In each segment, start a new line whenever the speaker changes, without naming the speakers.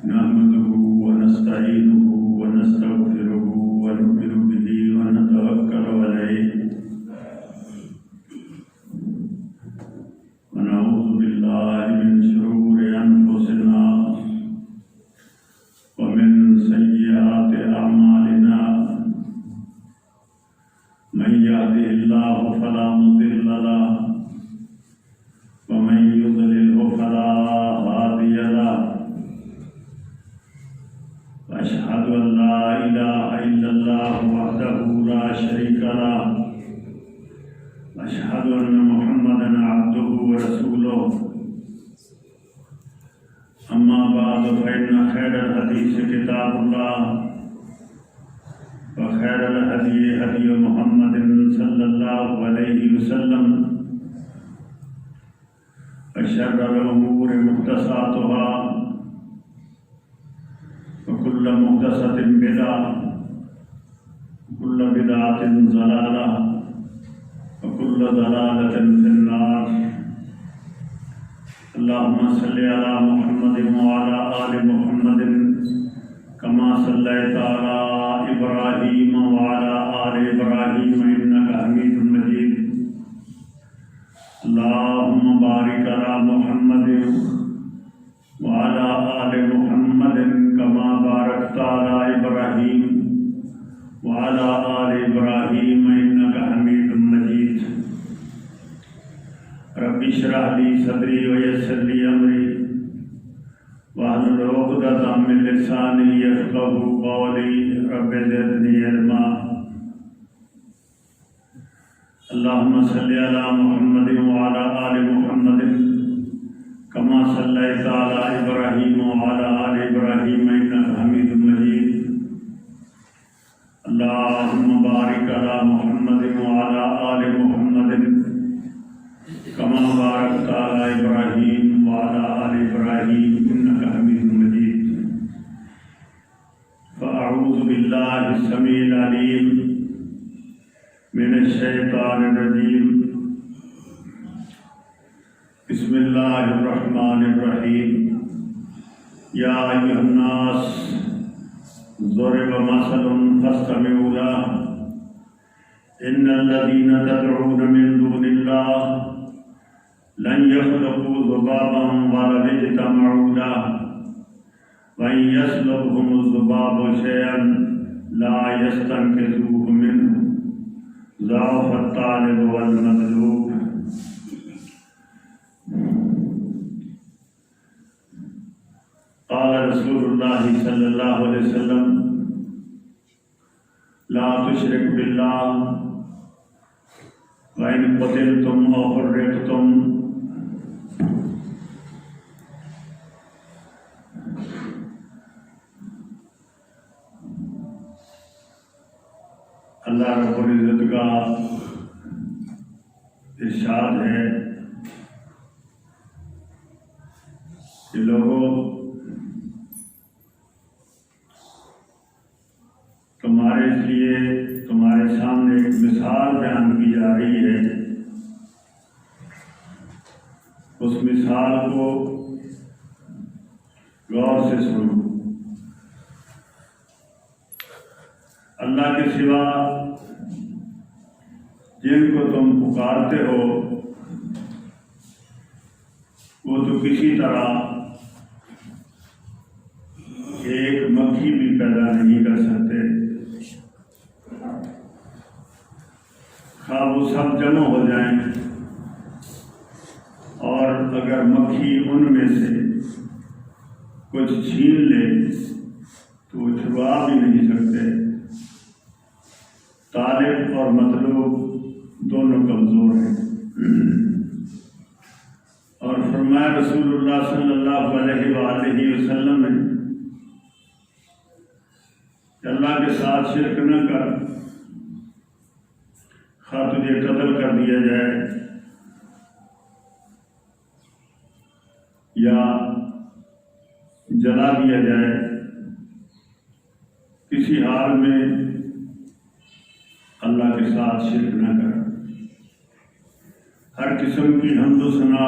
نحمده ونستعينه ونستغفره ونؤمن به ونتوكل عليه ونعوذ بالله من شرور أنفسنا ومن سيئات أعمالنا من يهده الله فلا مضل له ومن يضلله فلا هادي له وأشهد أن لا إله إلا الله وحده لا شريك له وأشهد أن محمدا عبده ورسوله أما بعد فإن خير الحديث كتاب الله وخير الهدي هدي محمد صلى الله عليه وسلم وشر الأمور محدثاتها وكل محدثة بدعة وكل بدعة ضلالة وكل ضلالة في النار. اللهم صل على محمد وعلى آل محمد كما صليت على إبراهيم وعلى آل إبراهيم إنك حميد مجيد. اللهم بارك على محمد وعلى آل محمد كما باركت على إبراهيم وعلى آل إبراهيم إنك حميد مجيد. رب اشرح لي صدري ويسر لي أمري واحلل عقدة من لساني يفقهوا قولي رب زدني علما. اللهم صل على محمد وعلى آل محمد كما صليت على إبراهيم وعلى آل إبراهيم إنك حميد مجيد. اللهم بارك على محمد وعلى آل محمد كما باركت على إبراهيم وعلى آل إبراهيم إنك حميد مجيد. فأعوذ بالله السميع العليم من الشيطان الرجيم. بسم الله الرحمن الرحيم. يا أيها الناس ضرب مثل فاستمعوا له إن الذين تدعون من دون الله لن يخلقوا ذبابا ولو اجتمعوا له وإن يسلبهم الذباب شيئا لا يستنقذوه منه ضعف الطالب والمطلوب. قال رسول الله صلى الله عليه وسلم لا تشرك بالله وإن قتلتم أو حرقتم اللہ رب العزت کا ارشاد ہے کہ لوگوں تمہارے لیے تمہارے سامنے ایک مثال بیان کی جا رہی ہے. اس مثال کو غور سے سنو. اللہ کے سوا جن کو تم پکارتے ہو وہ تو کسی طرح ایک مکھی بھی پیدا نہیں کر سکتے. خواہ وہ سب جمع ہو جائیں اور اگر مکھی ان میں سے کچھ چھین لے تو وہ چھڑوا بھی نہیں سکتے. طالب اور مطلوب دونوں کمزور ہیں. اور فرمایا رسول اللہ صلی اللہ علیہ وآلہ وسلم نے کہ اللہ کے ساتھ شرک نہ کر، خواہ تجھے قتل کر دیا جائے یا جلا دیا جائے، کسی حال میں اللہ کے ساتھ شرک نہ کر. ہر قسم کی حمد و ثنا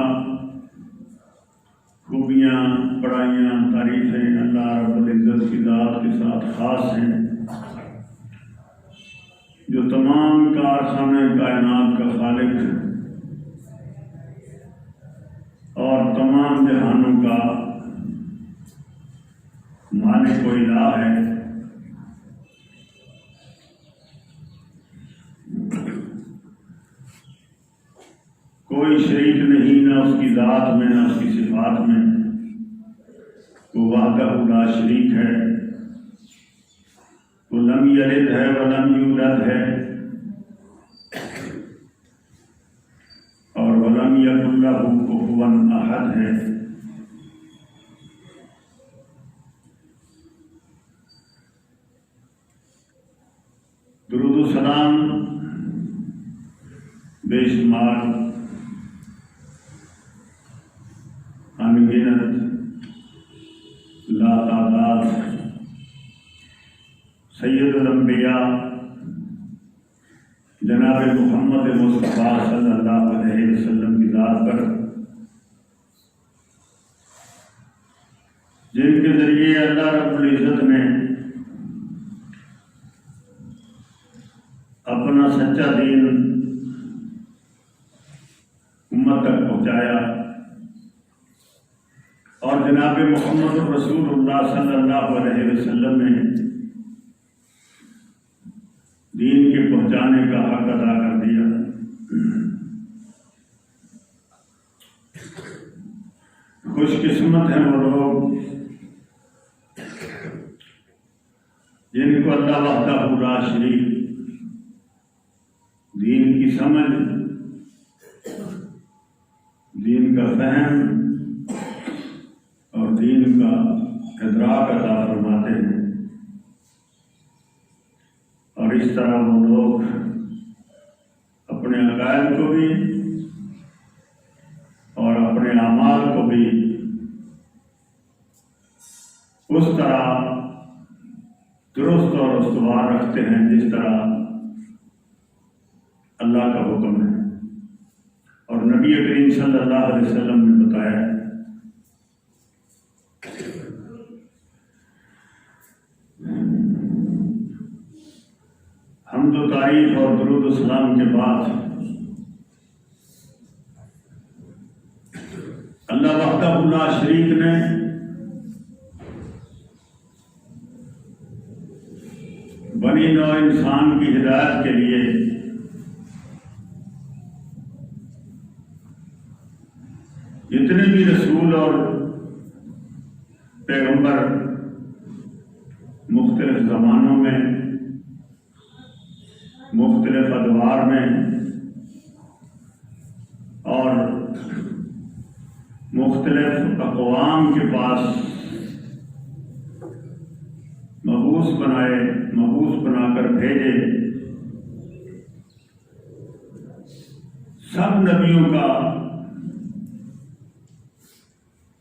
خوبیاں، بڑائیاں، تعریفیں اللہ رب العزت کی ذات کے ساتھ خاص ہیں، جو تمام کارخانے کائنات کا خالق اور تمام جہانوں کا مالک و الہ ہے۔ کوئی شریک نہیں، نہ اس کی ذات میں نہ اس کی صفات میں، وہ وحدہ لا شریک ہے، وہ لم یلد ہے ولم یولد ہے، اور ولم یکن لہ کفوا احد ہے۔ درود و سلام بے شمار انگنت لا تعداد سید الانبیاء جناب محمد مصطفیٰ صلی اللہ علیہ وسلم کی ذات پر، جن کے ذریعے اللہ رب العزت نے اپنا سچا دین امت تک پہنچایا، اور جناب محمد رسول اللہ صلی اللہ علیہ وسلم نے دین کے پہنچانے کا حق ادا کر دیا۔ خوش قسمت ہیں وہ لوگ جن کو اللہ وحدہ لا شریک دین کی سمجھ، دین کا فہم اور دین کا ادراک عطا فرماتے ہیں، اور اس طرح وہ لوگ اپنے عقائد کو بھی اور اپنے اعمال کو بھی اس طرح درست اور استوار رکھتے ہیں جس طرح اللہ کا حکم ہے اور نبی کریم صلی اللہ علیہ وسلم نے بتایا ہے۔ حمد و تعریف اور درود و سلام کے بعد اللہ وحدہ لا شریک نے بنی نوع انسان کی ہدایت کے لیے جتنے بھی رسول اور پیغمبر مختلف زمانوں میں مختلف ادوار میں اور مختلف اقوام کے پاس مبعوث بنا کر بھیجے، سب نبیوں کا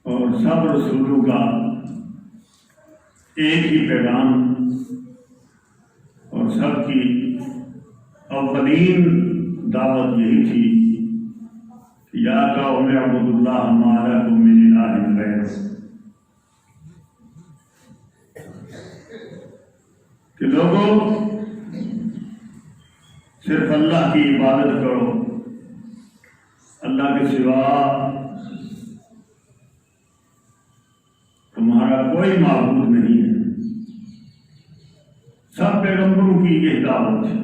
اور سب رسولوں کا ایک ہی پیغام اور سب کی اولین دعوت یہی تھی کہ یا قوم اعبدوا اللہ ما لکم من الہ غیرہ، کہ لوگوں صرف اللہ کی عبادت کرو، اللہ کے سوا تمہارا کوئی معبود نہیں ہے۔ سب پیغمبروں کی یہ دعوت ہے۔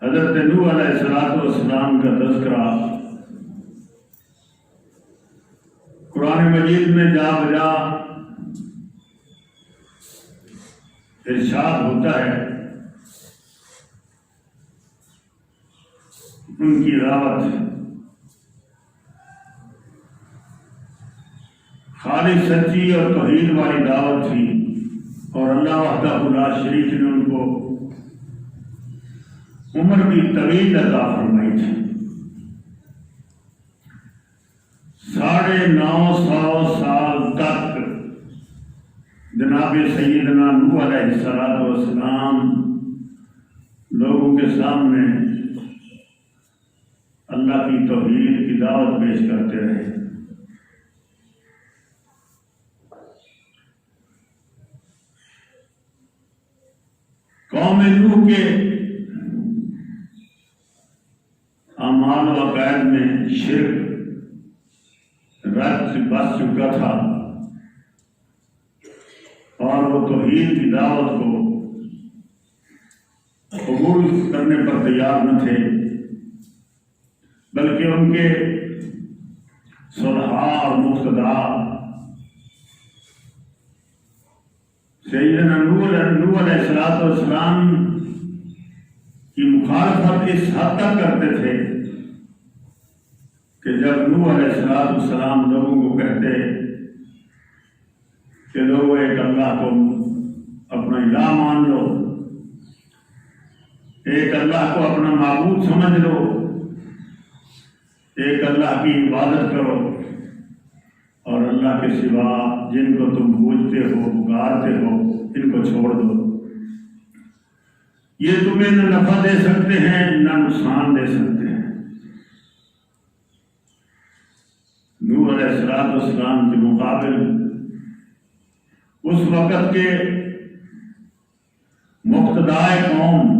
حضرت نوح علیہ السلام کا تذکرہ قرآن مجید میں جا بجا ارشاد ہوتا ہے۔ ان کی دعوت خالص سچی اور توحید والی دعوت تھی، اور اللہ وحدہ لا شریک نے ان کو عمر بھی طویل عطا فرمائی تھی۔ 950 سال تک جناب سیدنا نوح علیہ السلام لوگوں کے سامنے اللہ کی توحید کی دعوت پیش کرتے رہے۔ قوم نوح کے اعمال و عقائد میں شرک رت بس چکا تھا اور وہ توحید کی دعوت کو قبول کرنے پر تیار نہ تھے، بلکہ ان کے صلحاء اور مقتدا سیدنا نوح علیہ السلام کی مخالفت اس حد تک کرتے تھے کہ جب نوح علیہ السلام لوگوں کو کہتے کہ لوگوں ایک اللہ کو اپنا الہ مان لو، ایک اللہ کو اپنا معبود سمجھ لو، ایک اللہ کی عبادت کرو، اور اللہ کے سوا جن کو تم پوجتے ہو پکارتے ہو ان کو چھوڑ دو، یہ تمہیں نہ نفع دے سکتے ہیں نہ نقصان دے سکتے ہیں۔ نوح علیہ السلام کے مقابل اس وقت کے مقتدائے قوم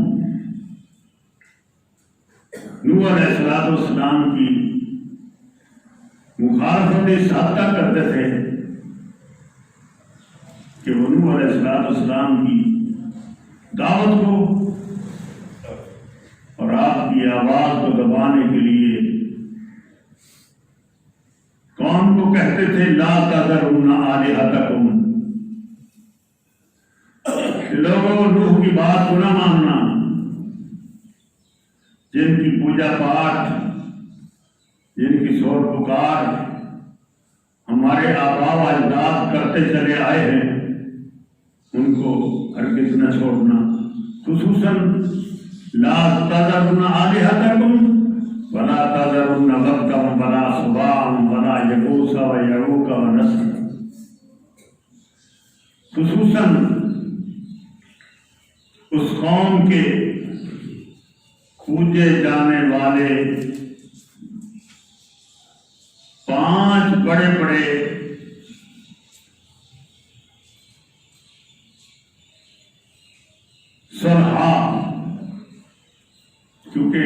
نوح علیہ السلام کی مخالفت اس حد تک کرتے تھے کہ وہ نوح علیہ السلام کی دعوت کو اور آپ کی آواز کو دبانے کے لیے قوم کو کہتے تھے لا تذرن آلہتکم، لوگوں نوح کی بات کو نہ ماننا، جن کی پوجا پاٹ جن کی شور پکار ہمارے آباء و اجداد کرتے چلے آئے ہیں ان کو ہرگز نہ چھوڑنا، خصوصاً لا تذرن آلہتکم ولا تذرن ودا ولا سواع ولا یغوث ویعوق ونسر، خصوصاً اس قوم کے پوجے جانے والے 5 بڑے بڑے صلحاء، کیونکہ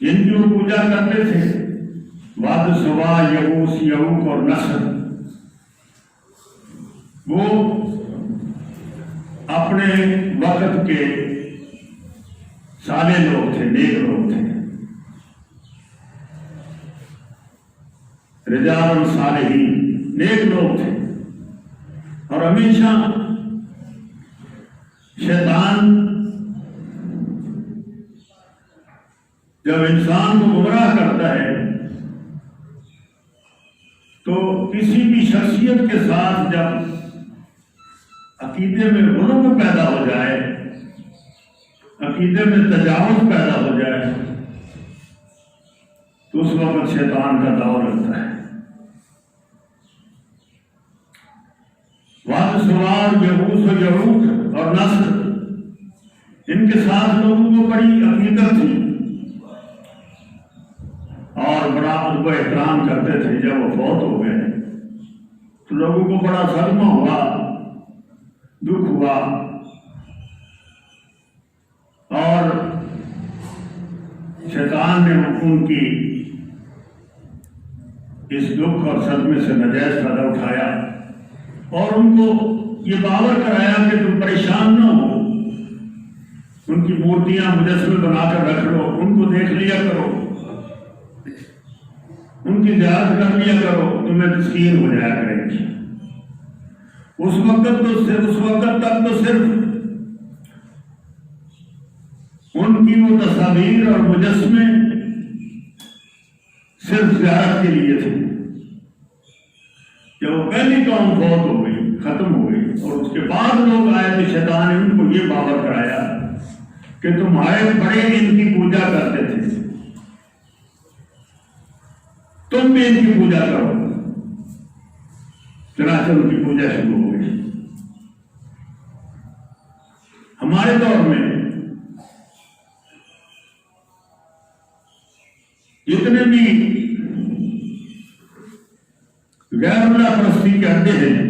جن کی وہ پوجا کرتے تھے واد سوا یغوث یعوق اور نصر، وہ اپنے وقت کے صالح لوگ تھے، نیک لوگ تھے، رجال صالحین، نیک لوگ تھے، اور ہمیشہ شیطان جب انسان کو گمراہ کرتا ہے تو کسی بھی شخصیت کے ساتھ جب عقیدے میں غلو پیدا ہو جائے، عقیدے میں تجاوز پیدا ہو جائے تو اس وقت شیطان کا دور لگتا ہے۔ واد سوار یغوث و یعوق اور نصر، ان کے ساتھ لوگوں کو بڑی عقیدت تھی اور بڑا ادب و احترام کرتے تھے۔ جب وہ فوت ہو گئے تو لوگوں کو بڑا صدمہ ہوا، دکھ ہوا، اور شیطان نے ان کی اس دکھ اور صدمے سے نجائز فائدہ اٹھایا اور ان کو یہ باور کرایا کہ تم پریشان نہ ہو، ان کی مورتیاں مجسمے بنا کر رکھ لو، ان کو دیکھ لیا کرو، ان کی زیارت کر لیا کرو، تمہیں تسکین ہو جایا کرے گی۔ اس وقت تک تو صرف ان کی وہ تصاویر اور مجسمے صرف زیارت کے لیے تھے۔ جب وہ پہلی قوم فوت ہو گئی، ختم ہو گئی، اور اس کے بعد لوگ آئے تو شیطان نے ان کو یہ باور کرایا کہ تمہارے بڑے ان کی پوجا کرتے تھے، تم بھی ان کی پوجا کرو۔ چنانچہ ان کی پوجا شروع ہو گئی۔ ہمارے دور میں بھی غیر اللہ پرستی کے اڈے ہیں،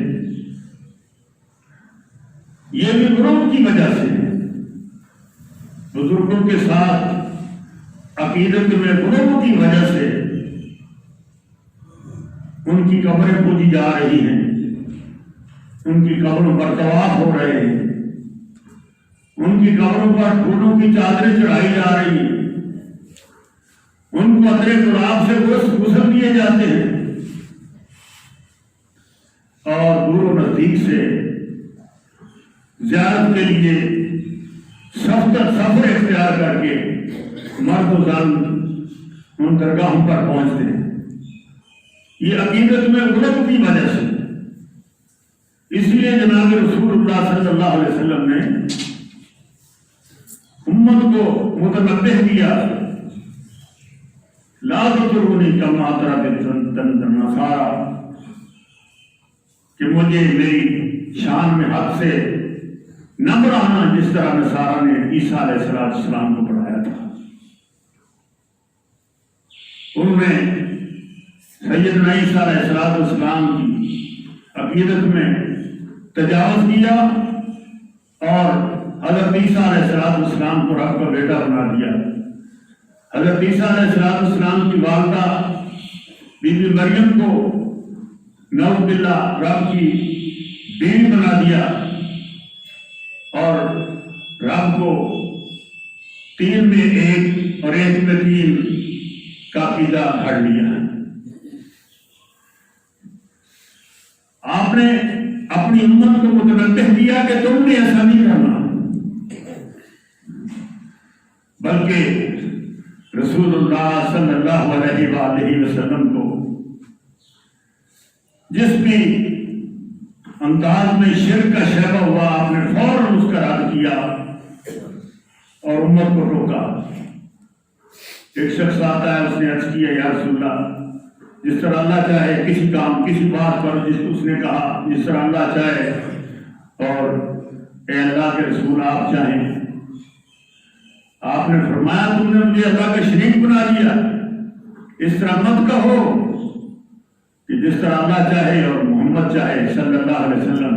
یہ بھی گروہ کی وجہ سے ہے۔ بزرگوں کے ساتھ عقیدت میں گروہ کی وجہ سے ان کی قبریں پوجی جا رہی ہیں، ان کی قبروں پر طواف ہو رہے ہیں، ان کی قبروں پر پھولوں کی چادریں چڑھائی جا رہی ہیں، ان کو عطر گلاب سے غسل دیے جاتے ہیں، اور دور و نزدیک سے زیارت کے لیے سفر اختیار کر کے مرد و زن ان درگاہوں پر پہنچتے ہیں۔ یہ عقیدت میں غلط کی وجہ سے، اس لیے جناب رسول اللہ صلی اللہ علیہ وسلم نے امت کو متنبہ کیا، لا تطرونی کما اطرت النصارى، کہ مجھے میری شان میں حد سے نہ بڑھانا جس طرح نصارہ نے عیسیٰ علیہ السلام کو پڑھایا تھا۔ انہوں نے سیدنا عیسیٰ علیہ السلام کی عقیدت میں تجاوز کیا اور حضرت عیسیٰ علیہ السلام کو رب کا بیٹا بنا دیا۔ حضرت عیسیٰ علیہ السلام کی والدہ بی بی مریم کو نعوذ باللہ رب کی بیوی بنا دیا، اور رب کو تین میں ایک اور ایک میں تین کا عقیدہ گھڑ لیا۔ آپ نے اپنی امت کو متنبہ کیا کہ تم نے ایسا نہیں کرنا، بلکہ رسول اللہ صلی اللہ علیہ وآلہ وسلم کو جس بھی انداز میں شرک کا شیبہ ہوا آپ نے فوراً اس کا رد کیا اور امت کو روکا۔ ایک شخص آتا ہے، اس نے عرض کیا یا رسول اللہ، جس طرح اللہ چاہے کسی کام کسی بات پر اس نے کہا جس طرح اللہ چاہے، اور اے اللہ کے رسول آپ چاہیں۔ آپ نے فرمایا تم نے مجھے اللہ کا شریک بنا دیا، اس طرح مت کہو کہ جس طرح اللہ چاہے اور محمد چاہے صلی اللہ علیہ وسلم،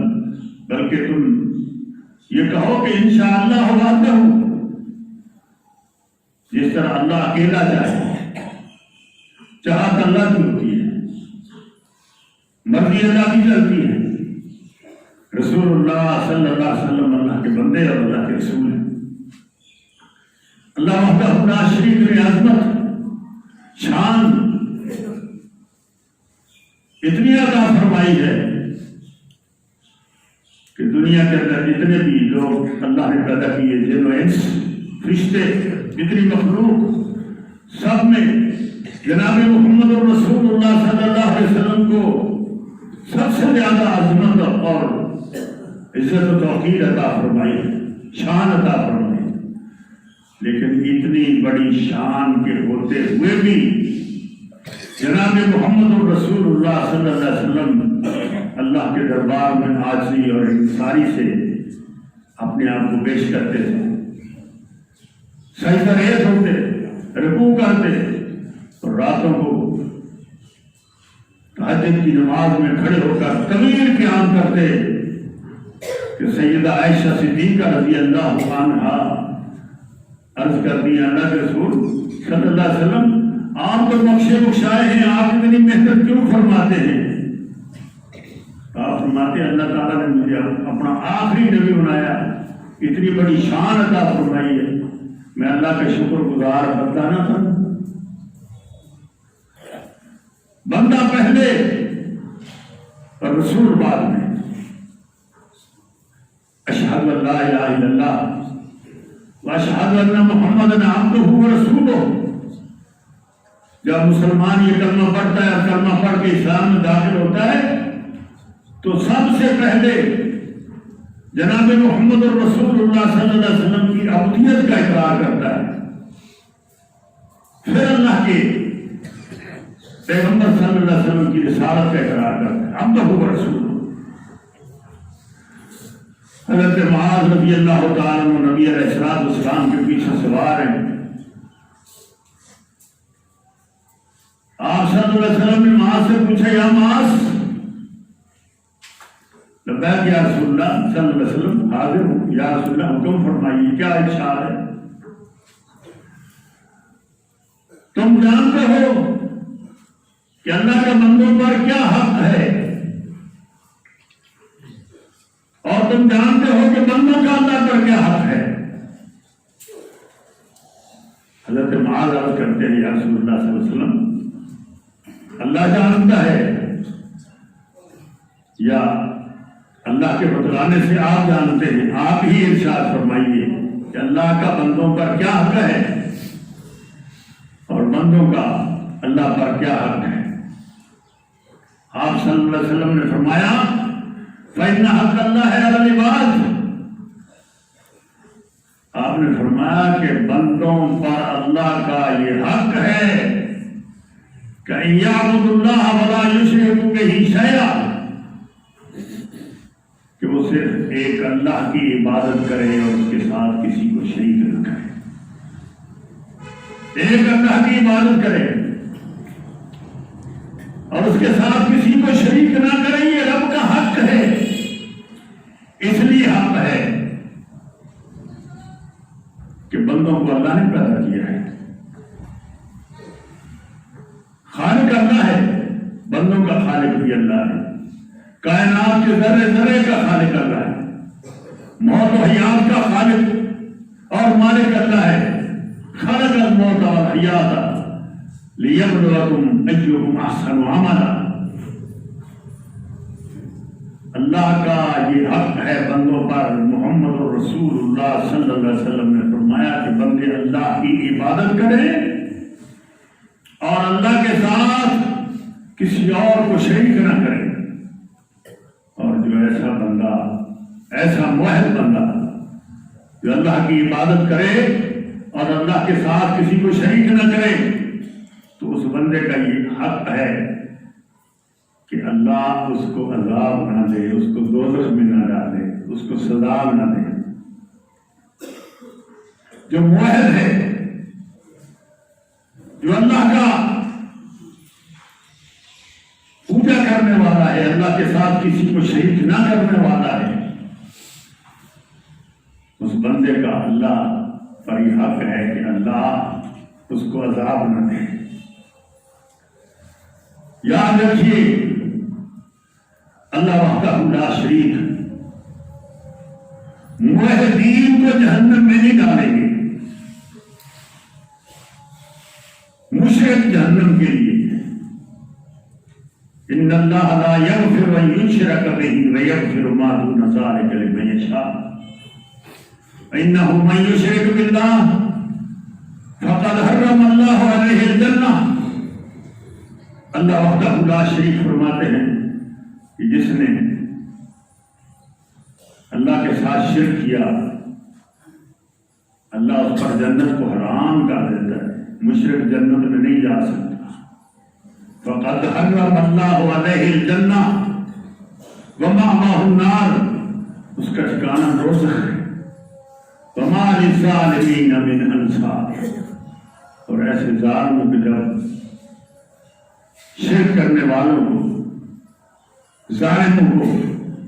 بلکہ تم یہ کہو کہ انشاءاللہ وحدہ، جس طرح اللہ اکیلا چاہے، چاہت اللہ کی ہوتی ہے، مرضی اللہ کی چلتی ہے۔ رسول اللہ صلی اللہ علیہ وسلم اللہ کے بندے اور اللہ کے رسول ہیں۔ اللہ وحدہ لا شریک نے عظمت شان اتنی عطا فرمائی ہے کہ دنیا کے اندر جتنے بھی لوگ اللہ نے پیدا کیے، جن و انس، فرشتے، جتنی مخلوق، سب میں جناب محمد رسول اللہ صلی اللہ علیہ وسلم کو سب سے زیادہ عظمت اور عزت و توقیر عطا فرمائی، شان عطا فرمائی۔ لیکن اتنی بڑی شان کے ہوتے ہوئے بھی جناب محمد رسول اللہ صلی اللہ علیہ وسلم اللہ کے دربار میں عاجزی اور انکساری سے اپنے آپ کو پیش کرتے تھے، سجدہ ریز ہوتے، رکوع کرتے، اور راتوں کو تہجد کی نماز میں کھڑے ہو کر طویل قیام کرتے کہ سیدہ عائشہ صدیقہ رضی اللہ عنہا عرض کرتی ہیں اللہ کے رسول صلی اللہ علیہ وسلم، آپ تو بخشے بخشائے ہیں، آپ اتنی محنت کیوں فرماتے ہیں؟ آپ فرماتے ہیں اللہ تعالیٰ نے مجھے اپنا آخری نبی بنایا، اتنی بڑی شان عطا فرمائی ہے، میں اللہ کا شکر گزار بنتا نہ تھا؟ بندہ پہلے اور رسول بعد میں۔ اشہد ان لا الہ الا اللہ واشہد ان محمدًا عبدہ ورسولہ۔ جب مسلمان یہ کلمہ پڑھتا ہے اور کلمہ پڑھ کے اسلام میں داخل ہوتا ہے تو سب سے پہلے جناب محمد رسول اللہ صلی اللہ علیہ وسلم کی عبودیت کا اقرار کرتا ہے، پھر اللہ کے پیغمبر صلی اللہ علیہ وسلم کی رسالت کا اقرار کرتا ہے، عبدہ ورسولہ۔ حضرت معاذ رضی اللہ تعالیٰ عنہ نبی علیہ السلام کے پیچھے سوار ہیں، آپ صلی اللہ علیہ وسلم نے معاذ سے پوچھا یا معاذ، لبیک یا رسول اللہ، صلی اللہ علیہ وسلم حاضر ہوں یا رسول اللہ، حکم فرمائیے کیا ارشاد ہے؟ تم جانتے ہو کہ اللہ کے بندوں پر کیا حق ہے، اور تم جانتے ہو کہ بندوں کا اللہ پر کیا حق ہے۔ حضرت معاذ عرض کرتے ہیں یا رسول اللہ صلی اللہ علیہ وسلم، اللہ جانتا ہے یا اللہ کے بتلانے سے آپ جانتے ہیں، آپ ہی ارشاد فرمائیے کہ اللہ کا بندوں پر کیا حق ہے اور بندوں کا اللہ پر کیا حق ہے۔ آپ صلی اللہ علیہ وسلم نے فرمایا فإن حق اللہ ہے علی العباد، آپ نے فرمایا کہ بندوں پر اللہ کا یہ حق ہے کہ یعبدوا اللہ ولا یشرکوا بہ شیئا، کہ وہ صرف ایک اللہ کی عبادت کرے اور اس کے ساتھ کسی کو شریک نہ کرے، ایک اللہ کی عبادت کرے اور اس کے ساتھ کسی کو شریک نہ کرے، یہ رب کا حق ہے۔ اس لیے حق ہے کہ بندوں کو اللہ نے پیدا کیا ہے، خالق اللہ ہے، بندوں کا خالق بھی اللہ ہے، کائنات کے ذرے ذرے کا خالق اللہ ہے، موت و حیات کا خالق اور مالک اللہ ہے۔ خلق الموت والحیات لیبلوکم ایکم احسن عملا، اللہ کا یہ حق ہے بندوں پر۔ محمد رسول اللہ صلی اللہ علیہ وسلم نے فرمایا کہ بندے اللہ کی عبادت کریں اور اللہ کے ساتھ کسی اور کو شریک نہ کریں، اور جو ایسا بندہ، ایسا موحد بندہ جو اللہ کی عبادت کرے اور اللہ کے ساتھ کسی کو شریک نہ کرے، تو اس بندے کا یہ حق ہے کہ اللہ اس کو عذاب نہ دے، اس کو دوزخ میں نہ ڈالے، اس کو سزا نہ دے۔ جو موحد ہے، جو اللہ کا پوجا کرنے والا ہے، اللہ کے ساتھ کسی کو شریک نہ کرنے والا ہے، اس بندے کا اللہ پر یہ حق ہے کہ اللہ اس کو عذاب نہ دے۔ یاد رکھیے اللہ وحدہ لا شریک موحدین کو جہنم میں نہیں ڈالیں گے، مشرک جہنم کے لیے۔ ان اللہ لا یغفر ان یشرک بہ ویغفر ما دون ذلک لمن یشاء انہ من یشرک باللہ فقد حرم اللہ علیہ الجنہ۔ اللہ وحدہ لا شریک فرماتے ہیں کہ جس نے اللہ کے ساتھ شرک کیا، اللہ اس پر جنت کو حرام کر دیتا ہے، مشرک جنت میں نہیں جا سکتا۔ فقد حرم اللہ علیہ الجنہ ومأواہ النار، اس کا ٹھکانہ دوزخ ہے۔ وما للظالمین من انصار، اور ایسے ظالموں کے جب شرک کرنے والوں کو، ظالموں کو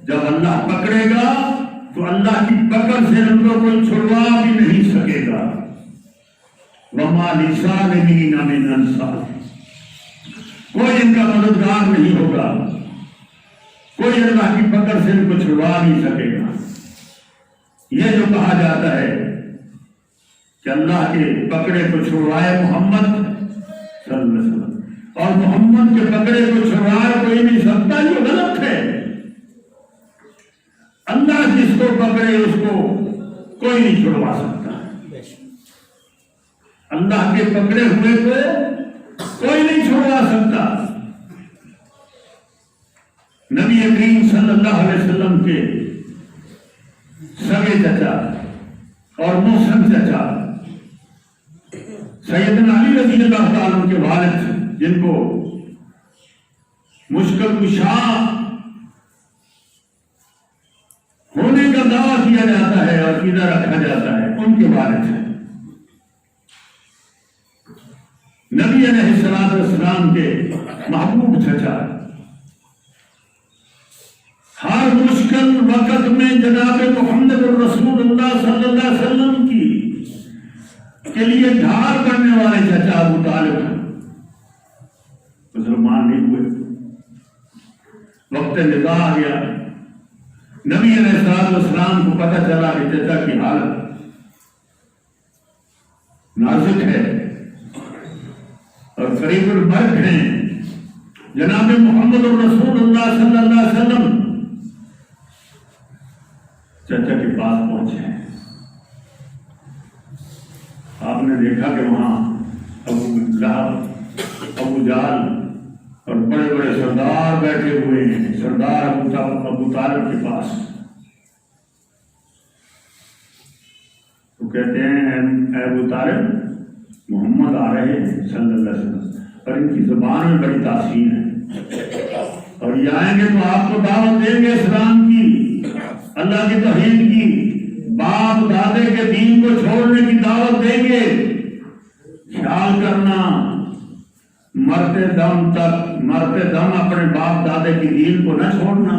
جب اللہ پکڑے گا تو اللہ کی پکڑ سے ان کو کوئی چھڑوا بھی نہیں سکے گا۔ وما للظالمین من انصار، کوئی ان کا مددگار نہیں ہوگا، کوئی اللہ کی پکڑ سے ان کو چھڑوا نہیں سکے گا۔ یہ جو کہا جاتا ہے کہ اللہ کے پکڑے کو چھڑوائے محمد صلی اللہ علیہ وسلم، اور محمد کے پکڑے کو چھڑوائے کوئی نہیں سکتا، یہ غلط ہے۔ اللہ جس کو پکڑے اس کو کوئی نہیں چھڑوا سکتا، اللہ کے پکڑے ہوئے کو کوئی نہیں چھڑوا سکتا۔ نبی کریم صلی اللہ علیہ وسلم کے سگے چچا اور محسن چچا سیدنا علی رضی اللہ تعالیٰ عنہ کے والد، جن کو مشکل کشا ہونے کا دعویٰ کیا جاتا ہے اور عقیدہ رکھا جاتا ہے، ان کے والد ہیں۔ نبی علیہ السلام کے محبوب چچا، ہر مشکل وقت میں جناب محمد الرسول اللہ صلی اللہ علیہ وسلم کے لیے ڈھال بننے والے چچا ابو طالب مسلمان نہیں ہوئے۔ وقت نزاع آ گیا، نبی علیہ السلام کو پتہ چلا کہ چچا کی حالت نازک ہے اور قریب المرگ ہیں۔ جناب محمد الرسول اللہ صلی اللہ علیہ وسلم چچا کے پاس پہنچے۔ آپ نے دیکھا کہ وہاں ابو لہب، ابو جہل اور بڑے بڑے سردار بیٹھے ہوئے ہیں، سردار ابو طالب کے پاس۔ وہ کہتے ہیں اے ابو طالب، محمد آ رہے ہیں صلی اللہ علیہ وسلم، اور ان کی زبان میں بڑی تاثیر ہے، اور یہ آئیں گے تو آپ کو دعوت دیں گے اسلام کی، اللہ کی توحید کی، باپ دادے کے دین کو چھوڑنے کی دعوت دیں گے۔ خیال کرنا، مرتے دم اپنے باپ دادے کی دین کو نہ چھوڑنا،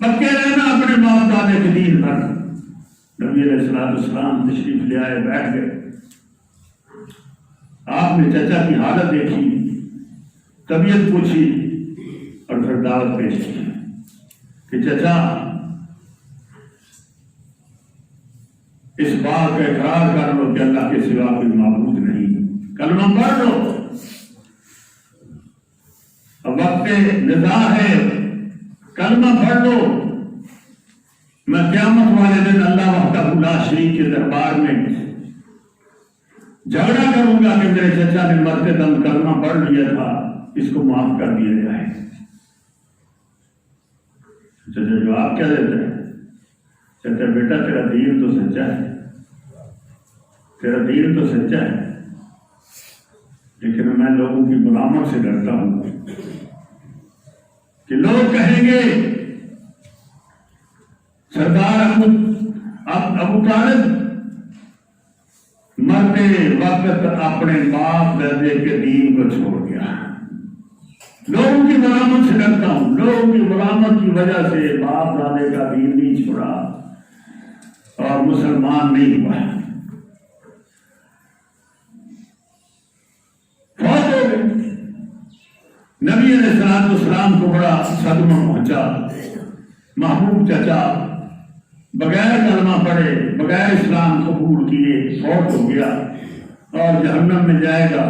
پکے رہنا اپنے باپ دادے کے دین پر۔ نبی علیہ السلام تشریف لے آئے، بیٹھ گئے۔ آپ نے چچا کی حالت دیکھی، طبیعت پوچھی اور پھر دعوت پیش کی کہ چچا، اس بات کا اقرار کر لو کہ اللہ کے سوا کوئی معبود نہیں، کلمہ پڑھ لو۔ اب وقت نزاع ہے، کلمہ پڑھ لو۔ میں قیامت والے دن اللہ وحدہ لا شریک کے دربار میں جھگڑا کروں گا کہ میرے چچا نے مرتے دم کلمہ پڑھ لیا تھا، اس کو معاف کر دیا جائے۔ چچا جواب کیا دیتا ہے؟ کہتا ہے بیٹا تیرا دین تو سچا ہے، تیرا دین تو سچا ہے، لیکن میں لوگوں کی ملامت سے ڈرتا ہوں کہ لوگ کہیں گے سردار ابو طالب مرتے وقت اپنے باپ دادے کے دین کو چھوڑ گیا۔ لوگوں کی ملامت سے ڈرتا ہوں، لوگوں کی ملامت کی وجہ سے باپ دادے کا دین نہیں چھوڑا اور مسلمان نہیں ہوا، فوت ہو گئے۔ نبی علیہ السلام کو بڑا صدمہ پہنچا۔ محبوب چچا بغیر کلمہ پڑھے، بغیر اسلام قبول کیے فوت ہو گیا اور جہنم میں جائے گا۔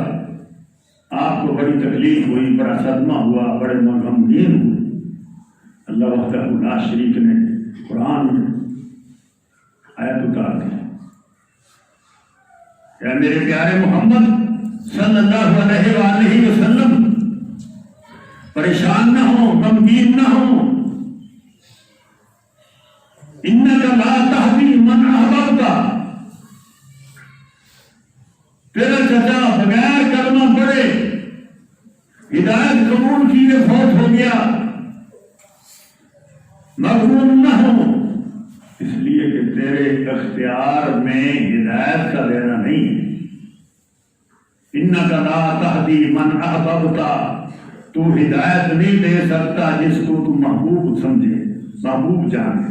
آپ کو بڑی تکلیف ہوئی، بڑا صدمہ ہوا، بڑے غمگین ہوئے۔ اللہ وحدہ لا شریک نے قرآن میں آیت اتار دی، یا میرے پیارے محمد صلی اللہ علیہ وآلہ وسلم پریشان نہ ہو، غمگین نہ ہو۔ انک لا تہدی من احببت، تیرا چچا بغیر کلمہ پڑھے ہدایت قبول کیے فوت ہو گیا، مغروم نہ ہو، اس لیے کہ تیرے اختیار میں ہدایت کا دینا نہیں ہے۔ انک لا تہدی من احببت، تو ہدایت نہیں دے سکتا جس کو تو محبوب سمجھے، محبوب جانے،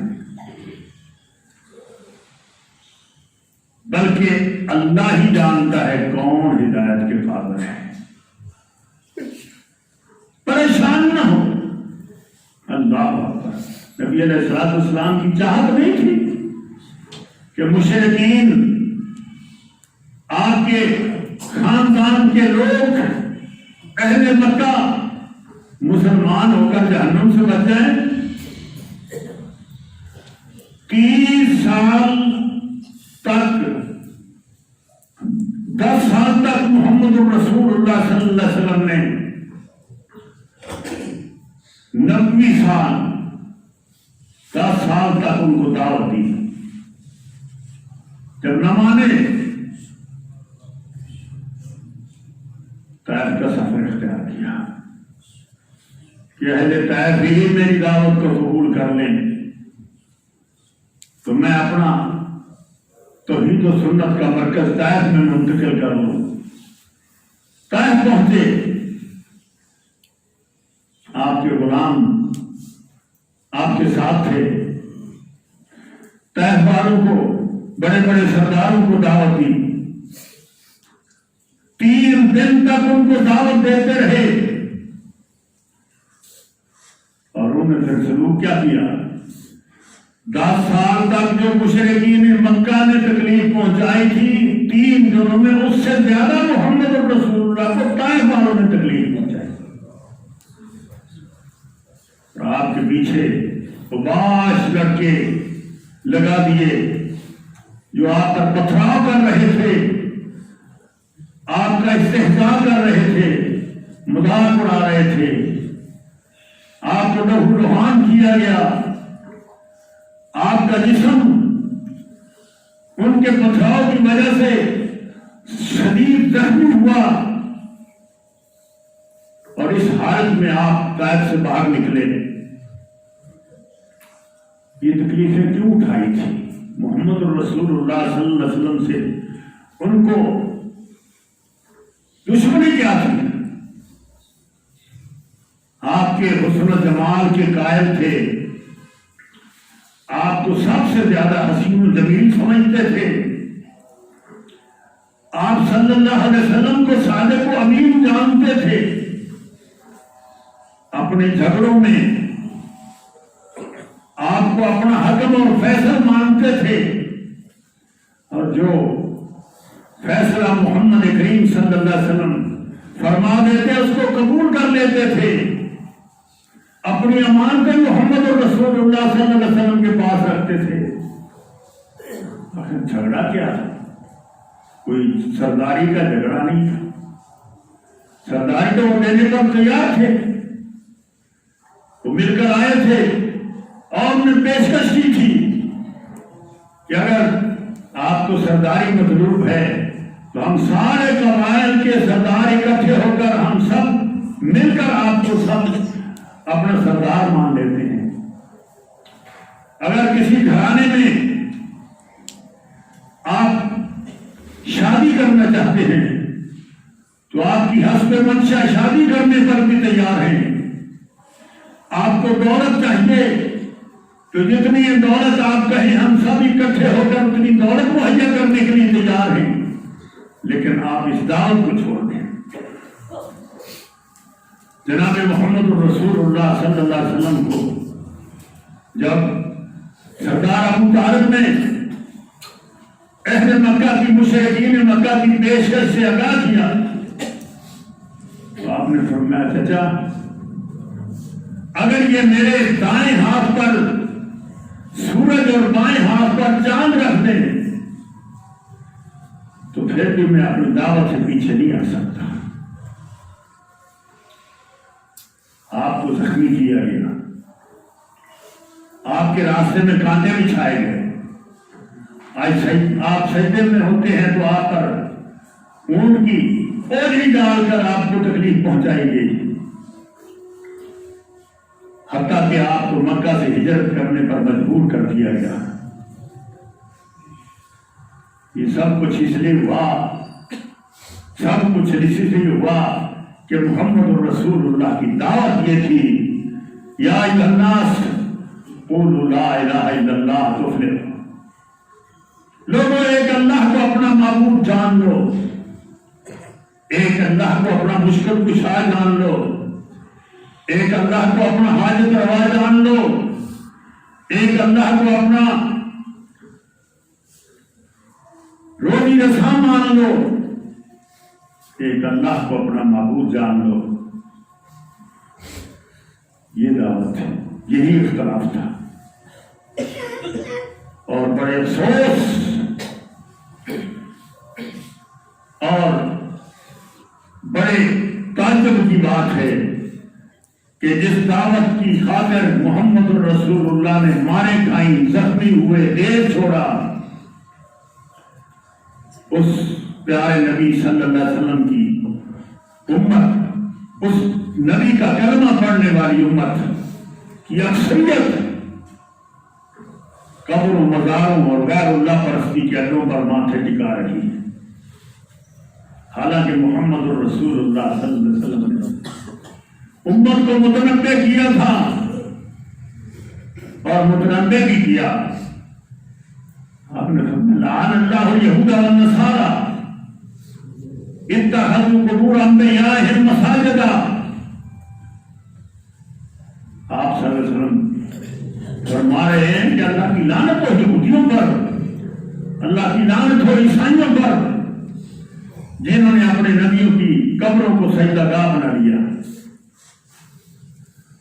بلکہ اللہ ہی جانتا ہے کون ہدایت کے قابل ہے۔ پریشان نہ ہو۔ اللہ اکبر۔ نبی علیہ السلام کی چاہت نہیں تھی کہ مشرکین، آپ کے خاندان کے لوگ، اہل مکہ مسلمان ہو کر جہنم سے بچ جائیں۔ 30 سال تک، 10 سال تک محمد الرسول اللہ صلی اللہ علیہ وسلم نے 90 سال 10 سال تک ان کو دعوت دی۔ جب نہ مانے، طائف کا سفر اختیار کیا کہ اہل طائف بھی میری دعوت کو قبول کر لیں تو میں اپنا توحید توحید و سنت کا مرکز طائف میں منتقل کر لوں۔ طائف پہنچے، آپ کے غلام آپ کے ساتھ تھے، طائف والوں کو، بڑے بڑے سرداروں کو دعوت دی، 3 دن تک ان کو دعوت دیتے رہے، اور انہوں نے پھر سلوک کیا کیا؟ 10 سال تک جو مشرکین مکہ نے تکلیف پہنچائی تھی، 3 دنوں میں اس سے زیادہ محمد رسول اللہ کو طائف والوں نے تکلیف پہنچائی، اور آپ کے پیچھے باش لڑکے لگا دیے جو آپ پر پتھراؤ کر رہے تھے، آپ کا استہزاء کر رہے تھے، مذاق اڑا رہے تھے، آپ کو لہو لہان کیا گیا، آپ کا جسم ان کے پتھراؤ کی وجہ سے شدید زخمی ہوا، اور اس حالت میں آپ طائف سے باہر نکلے۔ یہ تکلیفیں کیوں اٹھائی تھی؟ محمد رسول اللہ صلی اللہ علیہ وسلم سے ان کو دشمنی کیا تھی؟ آپ کے حسن و جمال کے قائل تھے، آپ کو سب سے زیادہ حسین و جمیل سمجھتے تھے، آپ صلی اللہ علیہ وسلم کو صادق و امین جانتے تھے، اپنے جھگڑوں میں آپ کو اپنا حکم اور فیصل مانتے تھے، اور جو فیصلہ محمد کریم صلی اللہ علیہ وسلم فرما دیتے اس کو قبول کر لیتے تھے، اپنی امانتیں محمد رسول اللہ صلی اللہ علیہ وسلم کے پاس رکھتے تھے۔ آخر جھگڑا کیا تھا؟ کوئی سرداری کا جھگڑا نہیں تھا، سرداری تو وہ دینے پر تیار تھے، وہ مل کر آئے تھے اور نے پیشکش کی تھی کہ اگر آپ کو سرداری مطلوب ہے تو ہم سارے قبائل کے سردار اکٹھے ہو کر ہم سب مل کر آپ کو سب اپنا سردار مان لیتے ہیں۔ اگر کسی گھرانے میں آپ شادی کرنا چاہتے ہیں تو آپ کی حسب منشا شادی کرنے پر بھی تیار ہیں، آپ کو دولت چاہیے تو جتنی دولت آپ کہیں ہم سب اکٹھے ہو کر اتنی دولت مہیا کرنے کے لیے تیار ہیں، لیکن آپ اس دعوت کو چھوڑ دیں۔ جناب محمد رسول اللہ صلی اللہ علیہ وسلم کو جب سردار ابو طالب نے اہل مکہ کی مشرکین مکہ کی پیشکش سے آگاہ کیا تو آپ نے فرمایا چچا اگر یہ میرے دائیں ہاتھ پر سورج اور بائیں ہاتھ پر چاند رکھ دیں تو پھر بھی میں اپنی دعوت سے پیچھے نہیں آ سکتا۔ آپ کو زخمی کیا گیا، آپ کے راستے میں کانٹے بچھائے گئے، آج آپ سجدے میں ہوتے ہیں تو آپ پر اونٹ کی اوجھی ڈال کر آپ کو تکلیف پہنچائی گئی، حتیٰ کہ آپ کو مکہ سے ہجرت کرنے پر مجبور کر دیا گیا۔ یہ سب کچھ اس لیے ہوا، سب کچھ اس لیے ہوا کہ محمد رسول اللہ کی دعوت یہ تھی، یا ایھا الناس قولوا لا الہ الا اللہ تفلحوا، لوگوں ایک اللہ کو اپنا معبود جان لو، ایک اللہ کو اپنا مشکل کشا جان لو، ایک اللہ کو اپنا حاجت روا جان لو، ایک اللہ کو اپنا روزی رساں مان لو، ایک اللہ کو اپنا معبود جان لو۔ یہ دعوت ہے، یہی اختلاف تھا، اور بڑے افسوس اور بڑے تعجب کی بات ہے کہ جس دعوت کی خاطر محمد رسول اللہ نے مارے کھائیں، زخمی ہوئے، دیر چھوڑا، اس پیارے نبی صلی اللہ علیہ وسلم کی امت، اس نبی کا کلمہ پڑھنے والی امت کی اکثریت قبروں مزاروں اور غیر اللہ پرستی کے اڈوں پر ماتھے ٹکا رہی ہے، حالانکہ محمد الرسول اللہ صلی اللہ علیہ وسلم نے امت کو متنبع کیا تھا اور متنبع بھی کیا۔ آپ نے فرمایا لعن اللہ الیہود والنصارى اتخذوا قبور انبیائہم مساجدا۔ آپ صلی اللہ علیہ وسلم فرما رہے ہیں کہ اللہ کی لعنت ہو یہودیوں پر، اللہ کی لعنت ہو عیسائیوں پر، جنہوں نے اپنے نبیوں کی قبروں کو سجدہ گاہ بنا لیا،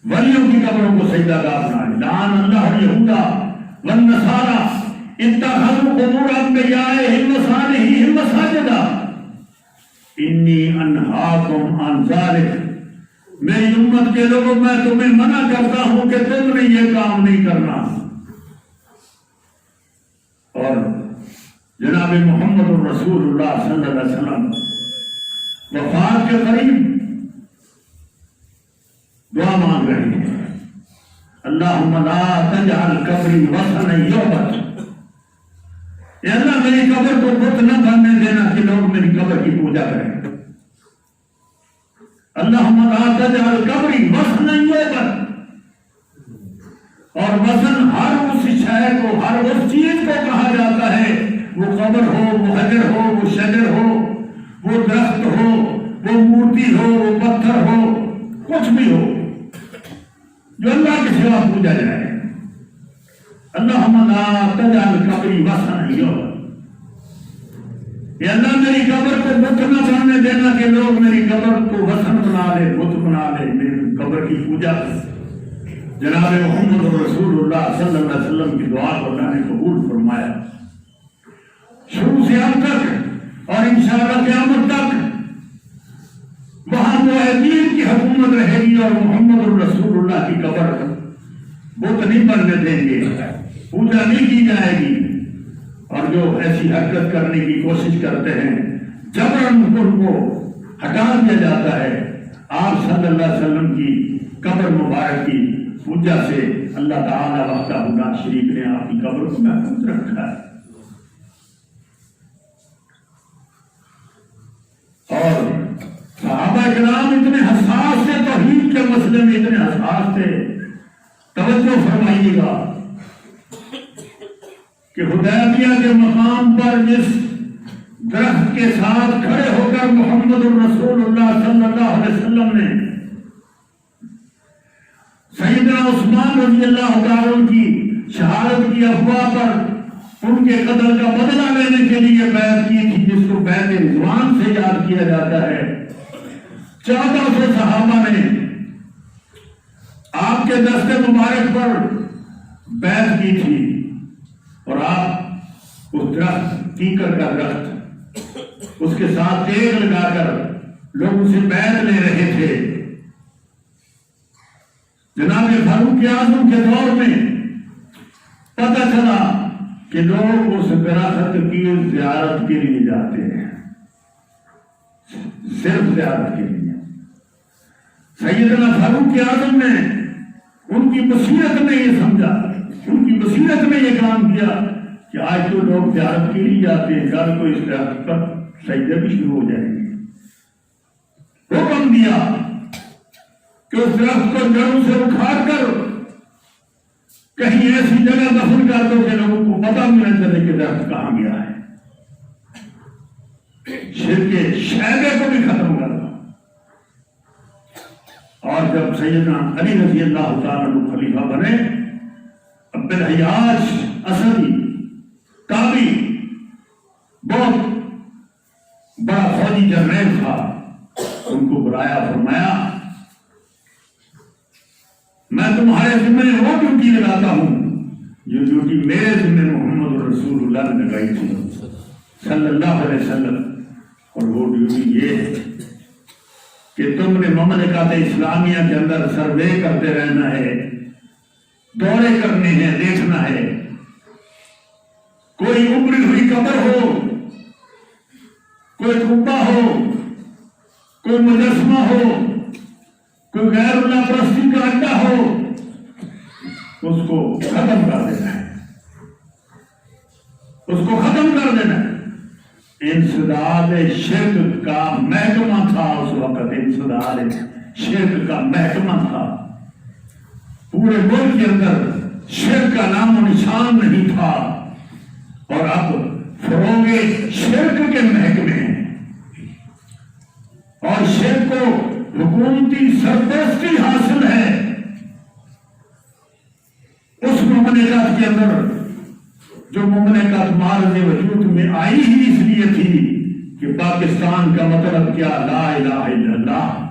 ولیوں کی قبروں کو سجدہ گاہ بنا لیا۔ لعن اللہ الیہود والنصارى اتخذوا قبور انبیائہم وصالحیہم مساجدا انی انہاکم عن ذلک۔ میری امت کے لوگوں میں تمہیں منع کرتا ہوں کہ تم نے یہ کام نہیں کرنا۔ اور جناب محمد الرسول اللہ صلی اللہ علیہ وسلم وفات کے قریب دعا مانگ رہے ہیں، اللہم لا تجعل قبری وثنا یعبد۔ اے اللہ میری قبر کو بت نہ بننے دینا کہ لوگ میری قبر کی پوجا کریں۔ اللہم لا تجعل قبری وثنا یعبد۔ اور وثن ہر اس شے کو، ہر اس چیز کو کہا جاتا ہے، وہ قبر ہو، وہ حجر ہو، وہ شجر ہو، وہ درخت ہو، وہ مورتی ہو، وہ پتھر ہو، کچھ بھی ہو جو اللہ کے سوا پوجا جائے۔ اللہم لا تجعل قبری وثنا یعبد۔ یہ اللہ میری قبر کو بت نہ بننے دینا کہ لوگ میری قبر کو وثن بنا لے، بت بنا لے، میری قبر کی پوجا کرے۔ جناب محمد رسول اللہ صلی اللہ علیہ وسلم کی دعا کو اللہ نے قبول فرمایا۔ شروع سے اب تک اور انشاءاللہ قیامت تک وہاں موحدین کی حکومت رہے گی اور محمد الرسول اللہ کی قبر بت نہیں بننے دیں گے، پوجا نہیں کی جائے گی۔ اور جو ایسی حرکت کرنے کی کوشش کرتے ہیں جبراً ان کو ہٹا دیا جاتا ہے۔ آپ صلی اللہ علیہ وسلم کی قبر مبارک کی پوجا سے اللہ تعالیٰ وحدہ لا شریک نے آپ کی قبر کو محفوظ رکھا ہے۔ اور صحابہ کرام اتنے حساس تھے، توحید کے مسئلے میں اتنے حساس تھے، توجہ فرمائیے گا کہ حدیبیہ کے مقام پر جس درخت کے ساتھ کھڑے ہو کر محمد الرسول اللہ صلی اللہ علیہ وسلم نے سیدنا عثمان رضی اللہ تعالیٰ عنہ کی شہادت کی افواہ پر ان کے قتل کا بدلہ لینے کے لیے بیعت کی تھی، جس کو بیعت رضوان سے یاد کیا جاتا ہے۔ 1400 صحابہ نے آپ کے دست مبارک پر بیعت کی تھی، اور آپ اس درخت کیکر کا درخت اس کے ساتھ تیغ لگا کر لوگوں سے بیعت لے رہے تھے۔ جناب فاروق اعظم کے دور میں پتہ چلا کہ لوگ اس درخت کی زیارت کے لیے جاتے ہیں، صرف زیارت کے لیے۔ سیدنا فاروق اعظم نے ان کی بصیرت میں یہ سمجھا، ان کی بصیرت میں یہ کام کیا کہ آج تو لوگ زیارت کے لیے جاتے ہیں، کل کو اس درخت پر سجدے بھی شروع ہو جائیں گے۔ حکم دیا کہ اس درخت کو جڑوں سے اکھاڑ کر کہیں ایسی جگہ دفن کر دو کہ لوگوں کو پتہ بھی نہ چلے کہ درخت کہاں گیا ہے۔ شرک شیبے کو بھی ختم کر دو۔ اور جب سیدنا علی رضی اللہ تعالیٰ عنہ خلیفہ بنے، عبد الحیاج اسدی تابعی بہت بڑا فوجی جرنیل تھا، ان کو بلایا، فرمایا میں تمہارے ذمہ وہ ڈیوٹی لگاتا ہوں جو ڈیوٹی میرے ذمہ محمد رسول اللہ نے لگائی تھی صلی اللہ علیہ وسلم، اور وہ ڈیوٹی یہ ہے کہ تم نے مملکت اسلامیہ کے اندر سروے کرتے رہنا ہے، دورے کرنے ہیں، دیکھنا ہے، کوئی ابری ہوئی قبر ہو، کوئی قبہ ہو، کوئی مجسمہ ہو، کوئی غیر اللہ پرستی کا اڈا ہو، اس کو ختم کر دینا ہے۔ اس کو ختم کر دینا. انسداد شرک کا محکمہ تھا اس وقت، انسداد شرک کا محکمہ تھا. پورے ملک کے اندر شرک کا نام و نشان نہیں تھا، اور اب فروغ شرک کے محکمے ہیں، اور شرک کو حکومتی سرپرستی حاصل ہے. اس مملکت کے اندر جو مملکت مارز وجود میں آئی ہی اس لیے تھی کہ پاکستان کا مطلب کیا؟ لا الہ الا اللہ.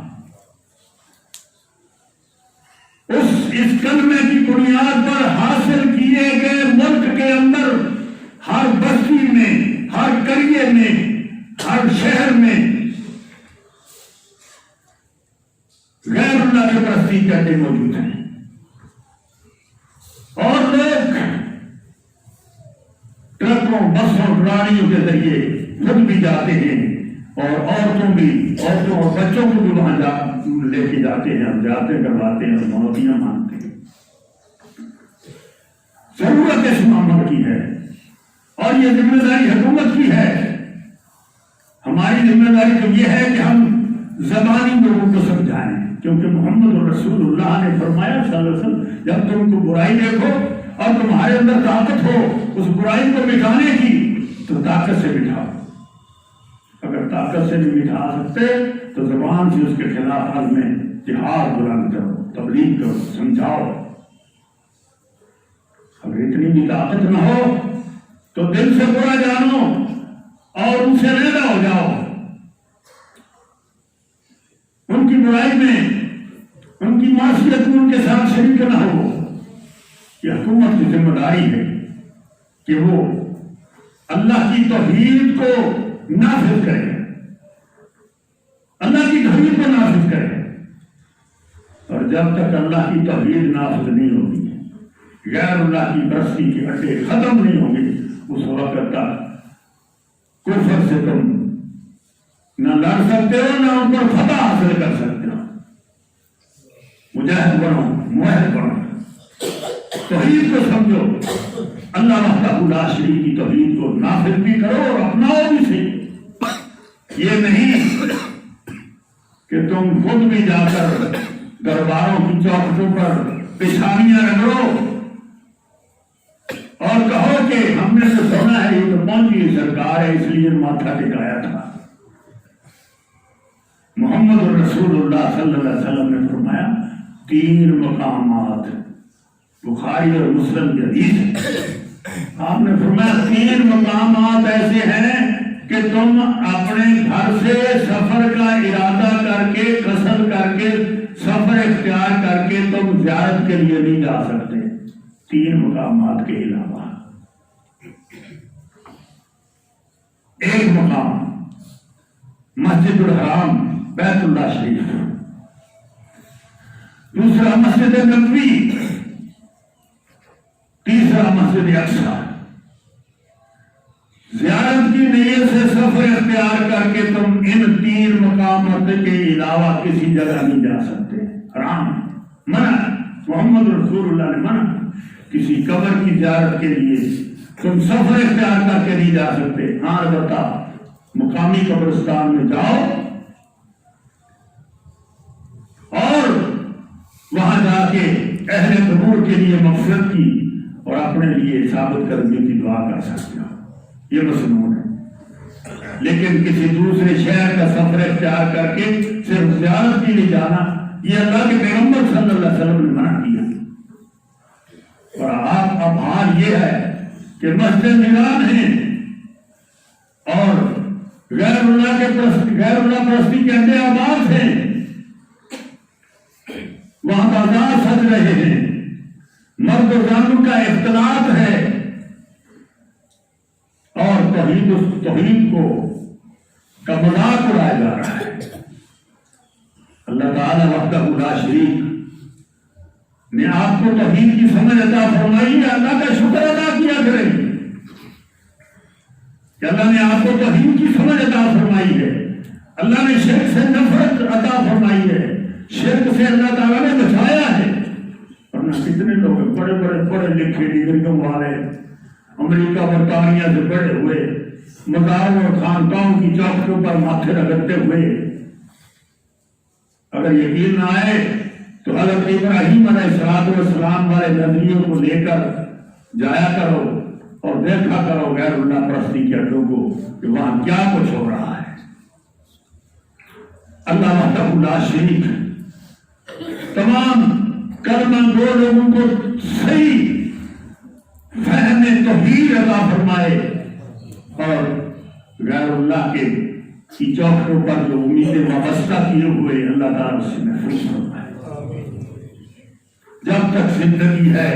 اس کلمے کی بنیاد پر حاصل کیے گئے ملک کے اندر ہر بستی میں، ہر قریے میں، ہر شہر میں غیر اللہ کے پرستی کے اڈے موجود ہیں، اور لوگ ٹرکوں، بسوں، گاڑیوں کے ذریعے خود بھی جاتے ہیں، اور عورتوں اور بچوں کو بھی وہاں لے کے جاتے ہیں، ہم جاتے کرواتے ہیں اور منوتیاں مانتے ہیں. ضرورت اس معاملے کی ہے، اور یہ ذمہ داری حکومت کی ہے. ہماری ذمہ داری تو یہ ہے کہ ہم زبانی لوگوں کو سمجھائیں، کیونکہ محمد رسول اللہ نے فرمایا صلی اللہ علیہ وسلم، جب تم کو برائی دیکھو اور تمہارے اندر طاقت ہو اس برائی کو مٹانے کی تو طاقت سے مٹاؤ. اگر طاقت سے نہیں مٹا سکتے تو زبان سے اس کے خلاف حل میں جہاد بلند کرو، تبلیغ کرو، سمجھاؤ. اگر اتنی بھی طاقت نہ ہو تو دل سے برا جانو اور ان سے علیحدہ ہو جاؤ. ان کی برائی میں، ان کی معصیت میں ان کے ساتھ شریک نہ ہو. یہ حکومت کی ذمہ داری ہے کہ وہ اللہ کی توحید کو نافذ کرے، اللہ کی توحید کو نافذ کرے. اور جب تک اللہ کی توحید نافذ نہیں ہوگی، غیر اللہ کی پرستی کے اڈے ختم نہیں ہوں گے، اس وقت تک کفر سے تم نہ لڑ سکتے ہو، نہ ان پر فتح حاصل کر سکتے ہو. مجاہد بنو، موحد بنو، توحید کو سمجھو، اللہ وحدہ لا شریک کی توحید کو نافذ بھی کرو اور اپناؤ بھی صحیح. یہ نہیں کہ تم خود بھی جا کر درباروں کی چوکھٹوں پر پیشانیاں رگڑو اور کہو کہ ہم نے تو سنا ہے یہ تو پہنچی سرکار ہے اس لیے ماتھا ٹکایا تھا. محمد رسول اللہ صلی اللہ علیہ وسلم نے فرمایا 3 مقامات، بخاری اور مسلم کی حدیث ہے، آپ نے فرمایا 3 مقامات ایسے ہیں کہ تم اپنے گھر سے سفر کا ارادہ کر کے، قصد کر کے، سفر اختیار کر کے تم زیارت کے لیے نہیں جا سکتے 3 مقامات کے علاوہ. ایک مقام مسجد الحرام بیت اللہ شریف، دوسرا مسجد نقوی، تیسرا مسجد اقصی. زیارت کی نیت سے سفر اختیار کر کے تم ان 3 مقامات کے علاوہ کسی جگہ نہیں جا سکتے. حرام، منع، محمد رسول اللہ نے منع. کسی قبر کی زیارت کے لیے تم سفر اختیار کر کے نہیں جا سکتے. ہاں البتہ مقامی قبرستان میں جاؤ اور وہاں جا کے اہل قبور کے لیے مغفرت کی اور اپنے لیے ثابت کرنے کی دعا کر سکتے ہو، یہ مسنون ہے. لیکن کسی دوسرے شہر کا سفر اختیار کر کے صرف زیارت کے لیے جانا، یہ اللہ کے پیغمبر صلی اللہ علیہ وسلم نے منع کیا. اور اب حال یہ ہے کہ مسجد ویران ہیں اور غیر اللہ پرستی کے اڈے آباد ہیں، وہاں بازار سج رہے ہیں، مرد و زنوں کا اختلاط ہے، اور توحید کو کا مذاق اڑایا جا رہا ہے. اللہ تعالیٰ وحدہ لا شریک نے آپ کو توحید کی سمجھ عطا فرمائی ہے. اللہ کا شکر ادا کیا کریں کہ اللہ نے آپ کو توحید کی سمجھ عطا فرمائی ہے. اللہ نے شرک سے نفرت عطا فرمائی ہے، شرک سے اللہ تعالیٰ نے بچایا ہے. ورنہ کتنے لوگ بڑے لکھے ڈگریوں والے امریکہ برطانیہ سے بڑے ہوئے مزاروں اور خانقاہوں کی چوکھٹوں پر ماتھے رگڑتے ہوئے اگر یقین نہ آئے تو حضرت ابراہیم علیہ السلام والے نظریوں کو لے کر جایا کرو اور دیکھا کرو غیر اللہ پرستی کے اڈوں کو کہ وہاں کیا کچھ ہو رہا ہے۔ اللہ وحدہ لا شریک تمام کلمہ گو لوگوں کو صحیح فہم توحید عطا فرمائے اور غیر اللہ کے کی چوکھٹوں پر جو امیدیں وابستہ کیے ہوئے اللہ تعالیٰ اس سے محفوظ فرمائے۔ جب تک زندگی ہے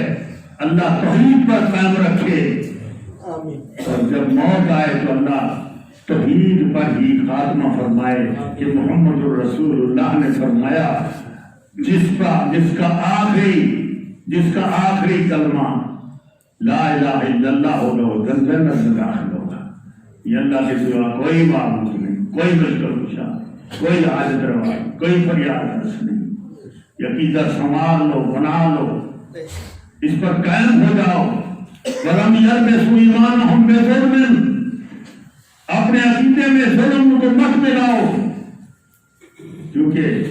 اللہ توحید پر قائم رکھے اور جب موت آئے تو اللہ توحید پر ہی خاتمہ فرمائے کہ محمد الرسول اللہ نے فرمایا جس کا آخری کلمہ لا الہ الا اللہ ہوگا وہ جنت میں داخل ہوگا۔ یہ اللہ کے سوا کوئی معبود نہیں، کوئی مشکل کشا، کوئی حاجت روا، کوئی فریاد رس نہیں۔ عقیدہ سنوار لو، بنا لو، اس پر قائم ہو جاؤ۔ وَلَمْ يَلْبِسُوا إِيمَانَهُمْ بِظُلْمٍ، اپنے عقیدے میں ظلم کو مت ملاؤ، کیونکہ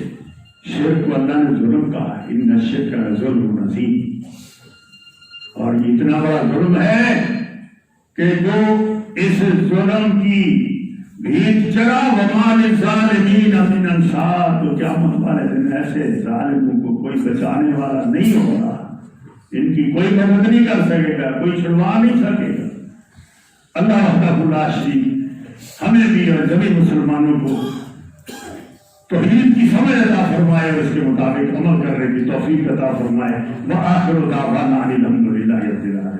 شرک کو اللہ نے ظلم کہا، ان الشرک لظلم عظیم، اور یہ اتنا بڑا ظلم ہے کہ جو اس ظلم کی بھیت چڑھا وما للظالمین من انصار، تو قیامت والے دن ایسے ظالموں کو کوئی بچانے والا نہیں ہوگا، ان کی کوئی مدد نہیں کر سکے گا، کوئی چھڑوا نہیں سکے گا۔ اللہ وحدہ لا شریک ہمیں بھی اور جمی مسلمانوں کو توحید کی سمجھ عطا فرمائے اور اس کے مطابق عمل کرنے کی توفیق عطا فرمائے۔ وآخر دعوانا ان الحمد للہ رب العالمین۔